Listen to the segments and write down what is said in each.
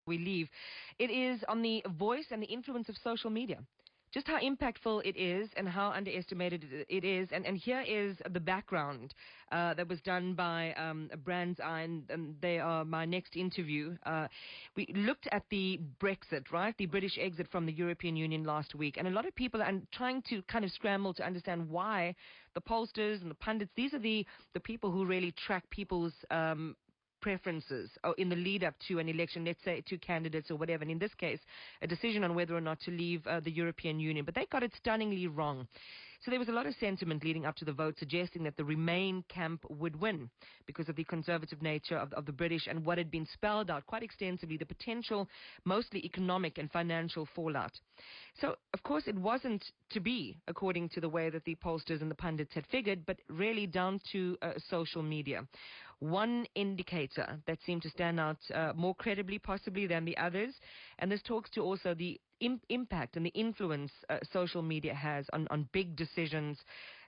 we leave. It is on the voice and the influence of social media. Just how impactful it is and how underestimated it is. And here is the background that was done by BrandsEye, and they are my next interview. We looked at the Brexit, right? The British exit from the European Union last week. And a lot of people are trying to kind of scramble to understand why the pollsters and the pundits, these are the people who really track people's preferences in the lead up to an election, let's say two candidates or whatever, and in this case a decision on whether or not to leave the European Union. But they got it stunningly wrong. So there was a lot of sentiment leading up to the vote suggesting that the Remain camp would win because of the conservative nature of the British and what had been spelled out quite extensively, the potential mostly economic and financial fallout. So of course it wasn't to be according to the way that the pollsters and the pundits had figured, but really down to social media. One indicator that seemed to stand out more credibly possibly than the others, and this talks to also the impact and the influence social media has on big decisions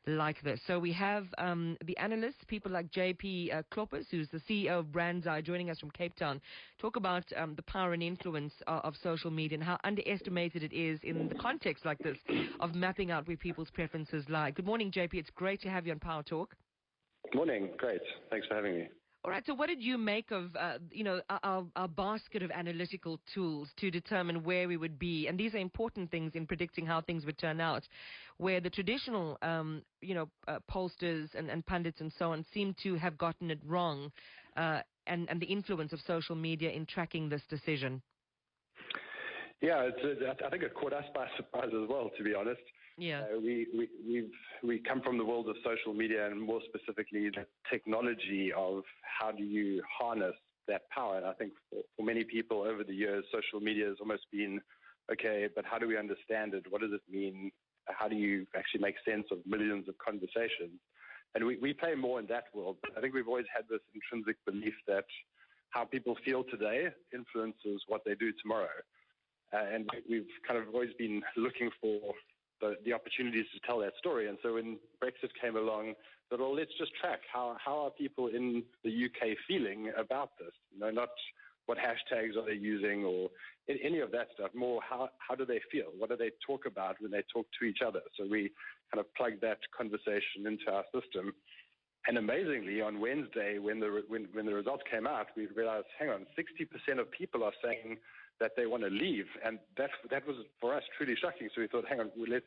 like this. So we have the analysts, people like JP Kloppers, who's the CEO of BrandsEye, joining us from Cape Town, talk about the power and influence of social media and how underestimated it is in the context like this of mapping out where people's preferences lie. Good morning, JP. It's great to have you on Power Talk. Good morning. Great. Thanks for having me. All right, so what did you make of, our basket of analytical tools to determine where we would be? And these are important things in predicting how things would turn out, where the traditional, pollsters and pundits and so on seem to have gotten it wrong, and the influence of social media in tracking this decision. Yeah, I think it caught us by surprise as well, to be honest. Yeah. We come from the world of social media and more specifically the technology of how do you harness that power. And I think for many people over the years, social media has almost been, okay, but how do we understand it? What does it mean? How do you actually make sense of millions of conversations? And we play more in that world. But I think we've always had this intrinsic belief that how people feel today influences what they do tomorrow. And we've kind of always been looking for the opportunities to tell that story. And so when Brexit came along, thought, well, let's just track how are people in the UK feeling about this? Not what hashtags are they using or any of that stuff, more how do they feel? What do they talk about when they talk to each other? So we kind of plugged that conversation into our system. And amazingly, on Wednesday, when the results came out, we realized, hang on, 60% of people are saying that they want to leave, and that was for us truly shocking. So we thought, hang on, let's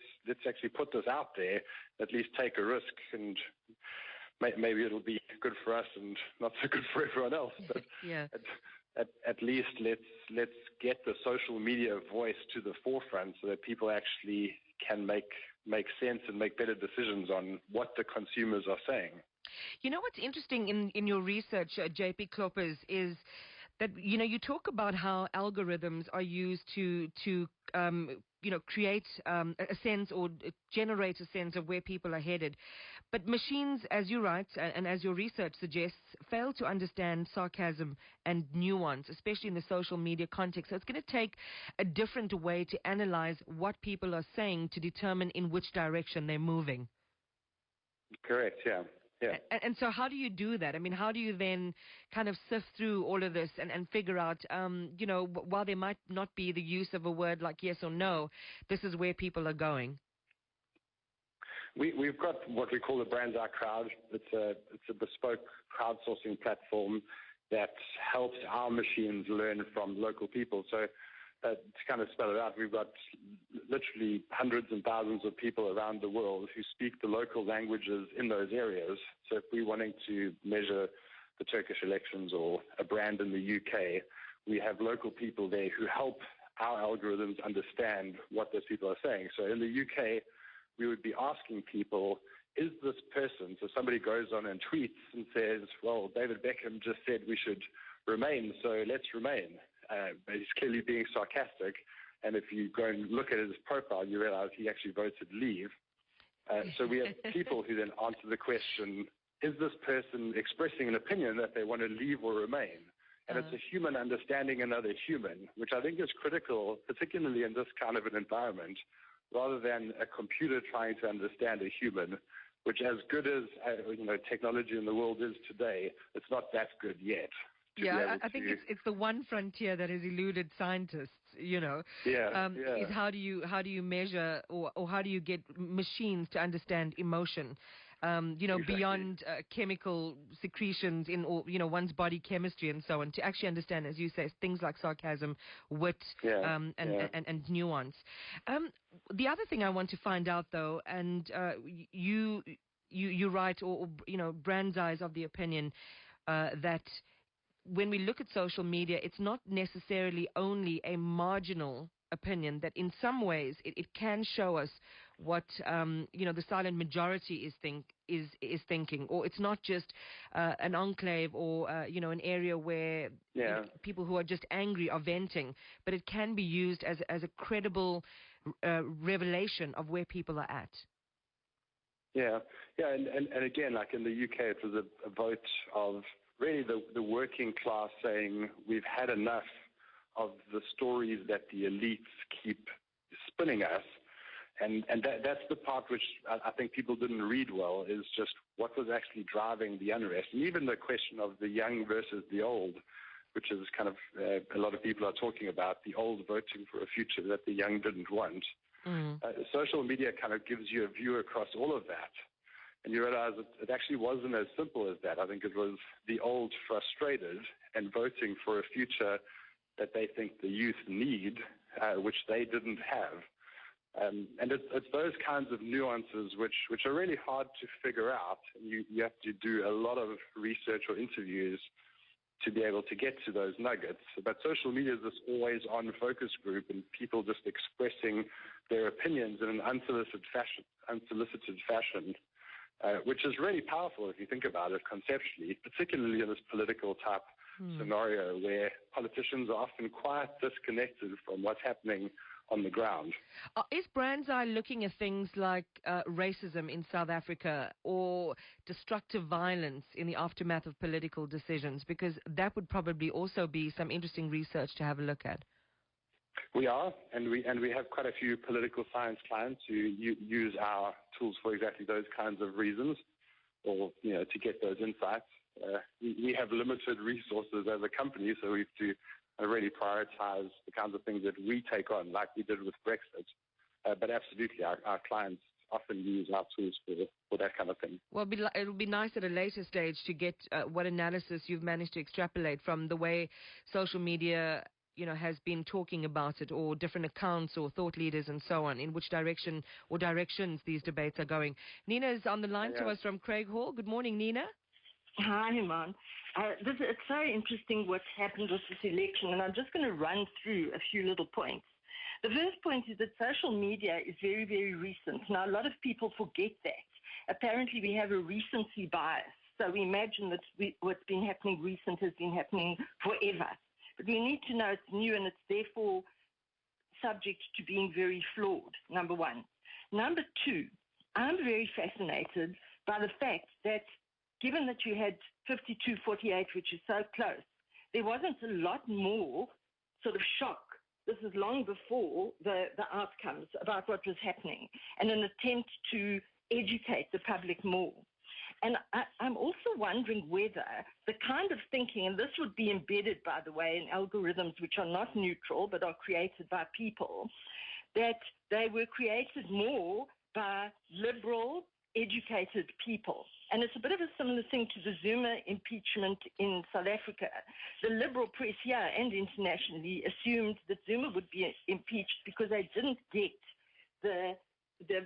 actually put this out there, at least take a risk, and maybe it'll be good for us and not so good for everyone else. But yeah. At least let's get the social media voice to the forefront so that people actually can make sense and make better decisions on what the consumers are saying. You know what's interesting in your research, JP Kloppers, is that, you talk about how algorithms are used to create a sense or generate a sense of where people are headed. But machines, as you write and as your research suggests, fail to understand sarcasm and nuance, especially in the social media context. So it's going to take a different way to analyze what people are saying to determine in which direction they're moving. Correct, yeah. Yeah. And so how do you do that? I mean, how do you then kind of sift through all of this and figure out, while there might not be the use of a word like yes or no, this is where people are going? We've got what we call the BrandsEye Crowd. It's a bespoke crowdsourcing platform that helps our machines learn from local people. So to kind of spell it out, we've got literally hundreds and thousands of people around the world who speak the local languages in those areas. So if we're wanting to measure the Turkish elections or a brand in the UK, we have local people there who help our algorithms understand what those people are saying. So in the UK, we would be asking people, is this person, so somebody goes on and tweets and says, well, David Beckham just said we should remain, so let's remain. But he's clearly being sarcastic. And if you go and look at his profile, you realize he actually voted leave. So we have people who then answer the question, is this person expressing an opinion that they want to leave or remain? And it's a human understanding another human, which I think is critical, particularly in this kind of an environment, rather than a computer trying to understand a human, which as good as technology in the world is today, it's not that good yet. Yeah, I think it's the one frontier that has eluded scientists. Is how do you measure or how do you get machines to understand emotion? Exactly. Beyond chemical secretions in one's body chemistry and so on, to actually understand, as you say, things like sarcasm, wit, and nuance. The other thing I want to find out, though, and you write, or BrandsEye is of the opinion that when we look at social media, it's not necessarily only a marginal opinion, that in some ways it can show us what the silent majority is thinking, or it's not just an enclave or an area where people who are just angry are venting, but it can be used as a credible revelation of where people are at. And again, like in the UK, it was a vote of really the working class saying we've had enough of the stories that the elites keep spinning us. And that's the part which I think people didn't read well, is just what was actually driving the unrest. And even the question of the young versus the old, which is kind of a lot of people are talking about, the old voting for a future that the young didn't want. Social media kind of gives you a view across all of that. And you realize it actually wasn't as simple as that. I think it was the old frustrated and voting for a future that they think the youth need, which they didn't have. And it's those kinds of nuances which are really hard to figure out. You have to do a lot of research or interviews to be able to get to those nuggets. But social media is this always-on focus group, and people just expressing their opinions in an unsolicited fashion, which is really powerful if you think about it conceptually, particularly in this political type scenario where politicians are often quite disconnected from what's happening on the ground. Is BrandsEye looking at things like racism in South Africa or destructive violence in the aftermath of political decisions? Because that would probably also be some interesting research to have a look at. We are, and we have quite a few political science clients who use our tools for exactly those kinds of reasons, or to get those insights. We have limited resources as a company, so we have to really prioritize the kinds of things that we take on, like we did with Brexit. But absolutely, our clients often use our tools for that kind of thing. Well, it'll be nice at a later stage to get what analysis you've managed to extrapolate from the way social media has been talking about it, or different accounts or thought leaders and so on, in which direction or directions these debates are going. Nina is on the line to us from Craig Hall. Good morning, Nina. Hi, Iman. It's so interesting what's happened with this election, and I'm just going to run through a few little points. The first point is that social media is very, very recent. Now, a lot of people forget that. Apparently, we have a recency bias. So we imagine that what's been happening recent has been happening forever. But we need to know it's new, and it's therefore subject to being very flawed, number one. Number two, I'm very fascinated by the fact that given that you had 52-48, which is so close, there wasn't a lot more sort of shock. This is long before the outcomes about what was happening, and an attempt to educate the public more. And I'm also wondering whether the kind of thinking, and this would be embedded, by the way, in algorithms which are not neutral but are created by people, that they were created more by liberal, educated people. And it's a bit of a similar thing to the Zuma impeachment in South Africa. The liberal press here and internationally assumed that Zuma would be impeached because they didn't get the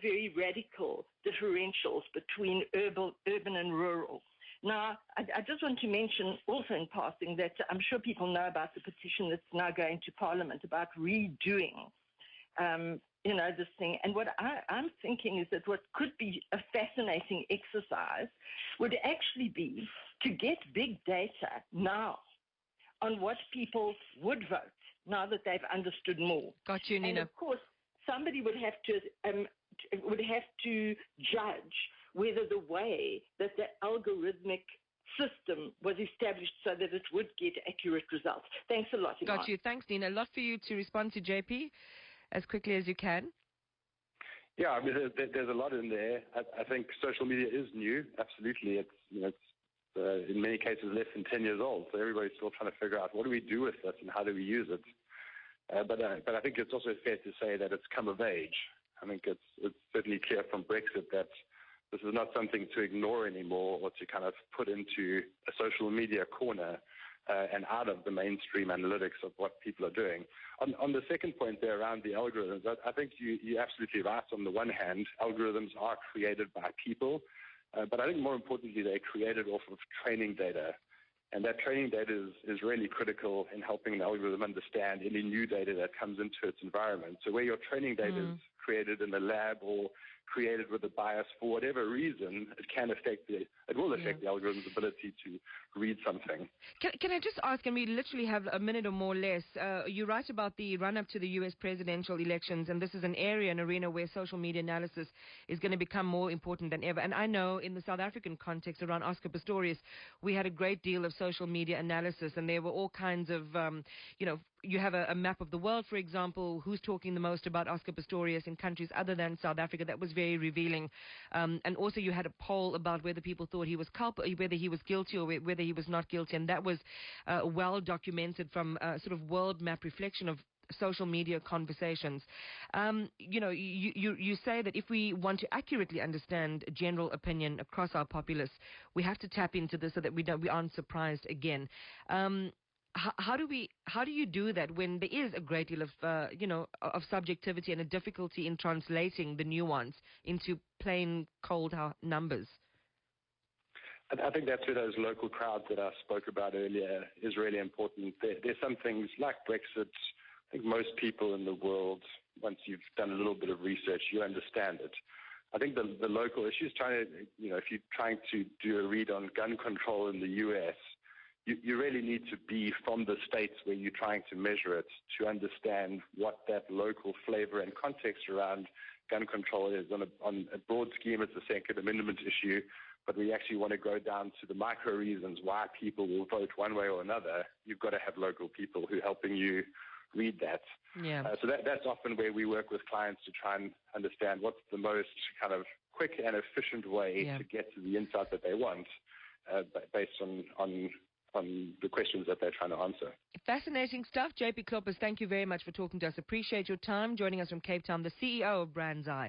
very radical differentials between urban and rural. Now, I just want to mention also in passing that I'm sure people know about the petition that's now going to Parliament about redoing this thing. And what I'm thinking is that what could be a fascinating exercise would actually be to get big data now on what people would vote now that they've understood more. Got you, Nina. And of course, somebody would have to judge whether the way that the algorithmic system was established so that it would get accurate results. Thanks a lot, Iman. Got you. Thanks, Nina. A lot for you to respond to, JP, as quickly as you can. Yeah, I mean, there's a lot in there. I think social media is new. Absolutely, it's in many cases less than 10 years old. So everybody's still trying to figure out what do we do with this and how do we use it. But I think it's also fair to say that it's come of age. I think it's certainly clear from Brexit that this is not something to ignore anymore or to kind of put into a social media corner and out of the mainstream analytics of what people are doing. On the second point there around the algorithms, I think you're absolutely right. On the one hand, algorithms are created by people, but I think more importantly, they're created off of training data. And that training data is really critical in helping an algorithm understand any new data that comes into its environment. So where your training data is created in the lab or created with a bias for whatever reason, it will affect the algorithm's ability to read something. Can I just ask, and we literally have a minute or more less, you write about the run-up to the U.S. presidential elections, and this is an arena where social media analysis is going to become more important than ever. And I know in the South African context around Oscar Pistorius, we had a great deal of social media analysis, and there were all kinds of, you have a map of the world, for example, who's talking the most about Oscar Pistorius in countries other than South Africa. That was very revealing. And also you had a poll about whether people thought he was whether he was guilty or whether he was not guilty. And that was well documented from sort of world map reflection of social media conversations. You say that if we want to accurately understand general opinion across our populace, we have to tap into this so that we aren't surprised again. How do you do that when there is a great deal of of subjectivity and a difficulty in translating the nuance into plain cold numbers? I think that's where those local crowds that I spoke about earlier is really important. There's some things like Brexit. I think most people in the world, once you've done a little bit of research, you understand it. I think the local issues, if you're trying to do a read on gun control in the U.S., you really need to be from the states where you're trying to measure it to understand what that local flavor and context around gun control is. On a broad scheme, it's a Second Amendment issue, but we actually want to go down to the micro reasons why people will vote one way or another. You've got to have local people who are helping you read that. Yeah. So that's often where we work with clients to try and understand what's the most kind of quick and efficient way to get to the insight that they want based on the questions that they're trying to answer. Fascinating stuff. JP Kloppers, thank you very much for talking to us. Appreciate your time, joining us from Cape Town, the CEO of BrandsEye.